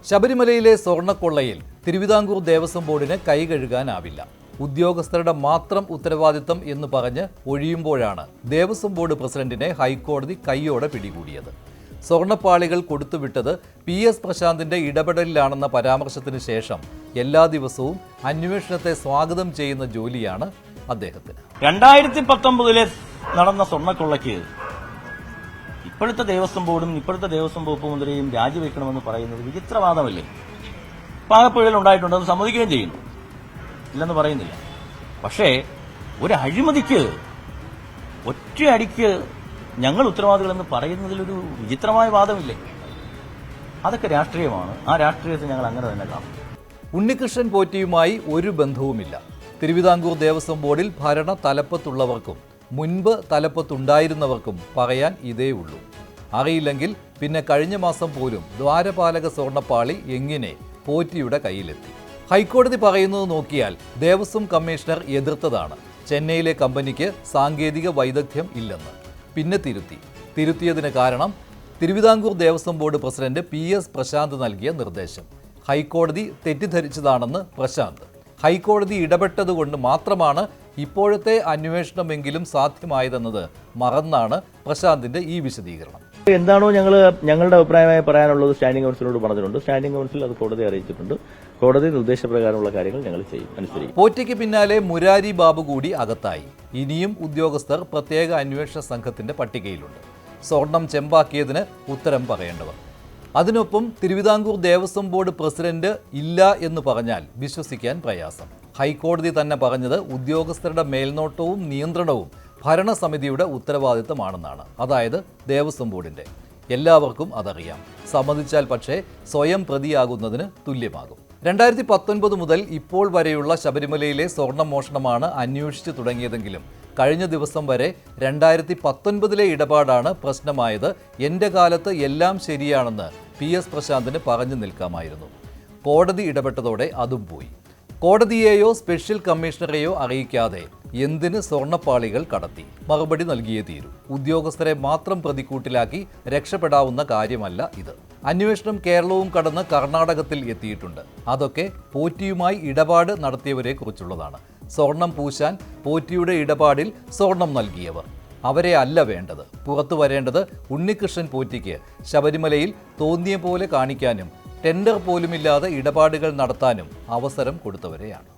ശബരിമലയിലെ സ്വർണ്ണക്കൊള്ളയിൽ തിരുവിതാംകൂർ ദേവസ്വം ബോർഡിന് കൈകഴുകാനാവില്ല. ഉദ്യോഗസ്ഥരുടെ മാത്രം ഉത്തരവാദിത്തം എന്ന് പറഞ്ഞ് ഒഴിയുമ്പോഴാണ് ദേവസ്വം ബോർഡ് പ്രസിഡന്റിനെ ഹൈക്കോടതി കൈയോടെ പിടികൂടിയത്. സ്വർണ്ണപ്പാളികൾ കൊടുത്തുവിട്ടത് PS പ്രശാന്തിന്റെ ഇടപെടലിലാണെന്ന പരാമർശത്തിന് ശേഷം എല്ലാ ദിവസവും അന്വേഷണത്തെ സ്വാഗതം ചെയ്യുന്ന ജോലിയാണ് അദ്ദേഹത്തിന്. 2019 നടന്ന സ്വർണ്ണക്കൊള്ളയ്ക്ക് ഇപ്പോഴത്തെ ദേവസ്വം ബോർഡും ഇപ്പോഴത്തെ ദേവസ്വം വകുപ്പ് മന്ത്രിയും രാജിവെക്കണമെന്ന് പറയുന്നത് വിചിത്രവാദമല്ലേ? പാകപ്പിഴകൾ ഉണ്ടായിട്ടുണ്ട്, അത് സമ്മതിക്കുകയും ചെയ്യുന്നു, ഇല്ലെന്ന് പറയുന്നില്ല. പക്ഷേ ഒരു അഴിമതിക്ക് ഒറ്റയടിക്ക് ഞങ്ങൾ ഉത്തരവാദികളെന്ന് പറയുന്നതിലൊരു വിചിത്രമായ വാദമില്ലേ? അതൊക്കെ രാഷ്ട്രീയമാണ്. ആ രാഷ്ട്രീയത്തെ ഞങ്ങൾ അങ്ങനെ തന്നെ കാണും. ഉണ്ണികൃഷ്ണൻ പോറ്റിയുമായി ഒരു ബന്ധവുമില്ല. തിരുവിതാംകൂർ ദേവസ്വം ബോർഡിൽ ഭരണ തലപ്പത്തുള്ളവർക്കും മുൻപ് തലപ്പത്തുണ്ടായിരുന്നവർക്കും പറയാൻ ഇതേ ഉള്ളൂ. അറിയില്ലെങ്കിൽ പിന്നെ കഴിഞ്ഞ മാസം പോലും ദ്വാരപാലക സ്വർണ്ണപ്പാളി എങ്ങനെ പോറ്റിയുടെ കയ്യിലെത്തി? ഹൈക്കോടതി പറയുന്നത് നോക്കിയാൽ ദേവസ്വം കമ്മീഷണർ എതിർത്തതാണ്. ചെന്നൈയിലെ കമ്പനിക്ക് സാങ്കേതിക വൈദഗ്ധ്യം ഇല്ലെന്ന്. പിന്നെ തിരുത്തിയതിന് കാരണം Thiruvithamkoor Devaswom board president PS Prashanth നൽകിയ നിർദ്ദേശം. ഹൈക്കോടതി തെറ്റിദ്ധരിച്ചതാണെന്ന് പ്രശാന്ത്. ഹൈക്കോടതി ഇടപെട്ടതുകൊണ്ട് മാത്രമാണ് ഇപ്പോഴത്തെ അന്വേഷണമെങ്കിലും സാധ്യമായതെന്നത് മറന്നാണ് പ്രശാന്തിന്റെ ഈ വിശദീകരണം. എന്താണോ ഞങ്ങളുടെ അഭിപ്രായമായി പറയാനുള്ളത് സ്റ്റാൻഡിംഗ് കൗൺസിലിനോട് പറഞ്ഞിട്ടുണ്ട്. സ്റ്റാൻഡിംഗ് കൗൺസിൽ അത് കോടതിയെ അറിയിച്ചിട്ടുണ്ട്. കോടതി നിർദ്ദേശപ്രകാരമുള്ള കാര്യങ്ങൾ ഞങ്ങൾ അനുസരിക്കും. പോറ്റയ്ക്ക് പിന്നാലെ മുരാരി ബാബു കൂടി അകത്തായി. ഇനിയും ഉദ്യോഗസ്ഥർ പ്രത്യേക അന്വേഷണ സംഘത്തിന്റെ പട്ടികയിലുണ്ട്. സ്വർണം ചെമ്പാക്കിയതിന് ഉത്തരം പറയേണ്ടവർ. അതിനൊപ്പം തിരുവിതാംകൂർ ദേവസ്വം ബോർഡ് പ്രസിഡന്റ് ഇല്ല എന്ന് പറഞ്ഞാൽ വിശ്വസിക്കാൻ പ്രയാസം. ഹൈക്കോടതി തന്നെ പറഞ്ഞത് ഉദ്യോഗസ്ഥരുടെ മേൽനോട്ടവും നിയന്ത്രണവും ഭരണസമിതിയുടെ ഉത്തരവാദിത്തമാണെന്നാണ്. അതായത് ദേവസ്വം ബോർഡിന്റെ. എല്ലാവർക്കും അതറിയാം. സമ്മതിച്ചാൽ പക്ഷേ സ്വയം പ്രതിയാകുന്നതിന് തുല്യമാകും. 2019 മുതൽ ഇപ്പോൾ വരെയുള്ള ശബരിമലയിലെ സ്വർണ്ണമോഷണമാണ് അന്വേഷിച്ചു തുടങ്ങിയതെങ്കിലും കഴിഞ്ഞ ദിവസം വരെ 2019 ഇടപാടാണ് പ്രശ്നമായത്. എൻ്റെ കാലത്ത് എല്ലാം ശരിയാണെന്ന് PS പ്രശാന്തിന് പറഞ്ഞു നിൽക്കാമായിരുന്നു. കോടതി ഇടപെട്ടതോടെ അതും പോയി. കോടതിയെയോ സ്പെഷ്യൽ കമ്മീഷണറെയോ അറിയിക്കാതെ എന്തിന് സ്വർണ്ണപ്പാളികൾ കടത്തി? മറുപടി നൽകിയേ തീരൂ. ഉദ്യോഗസ്ഥരെ മാത്രം പ്രതിക്കൂട്ടിലാക്കി രക്ഷപ്പെടാവുന്ന കാര്യമല്ല ഇത്. അന്വേഷണം കേരളവും കടന്ന് കർണാടകത്തിൽ എത്തിയിട്ടുണ്ട്. അതൊക്കെ പോറ്റിയുമായി ഇടപാട് നടത്തിയവരെ കുറിച്ചുള്ളതാണ്. സ്വർണം പൂശാൻ പോറ്റിയുടെ ഇടപാടിൽ സ്വർണം നൽകിയവർ, അവരെ അല്ല വേണ്ടത്. പുറത്തു വരേണ്ടത് ഉണ്ണികൃഷ്ണൻ പോറ്റിക്ക് ശബരിമലയിൽ തോന്നിയ പോലെ കാണിക്കാനും ടെൻഡർ പോലുമില്ലാതെ ഇടപാടുകൾ നടത്താനും അവസരം കൊടുത്തവരെയാണ്.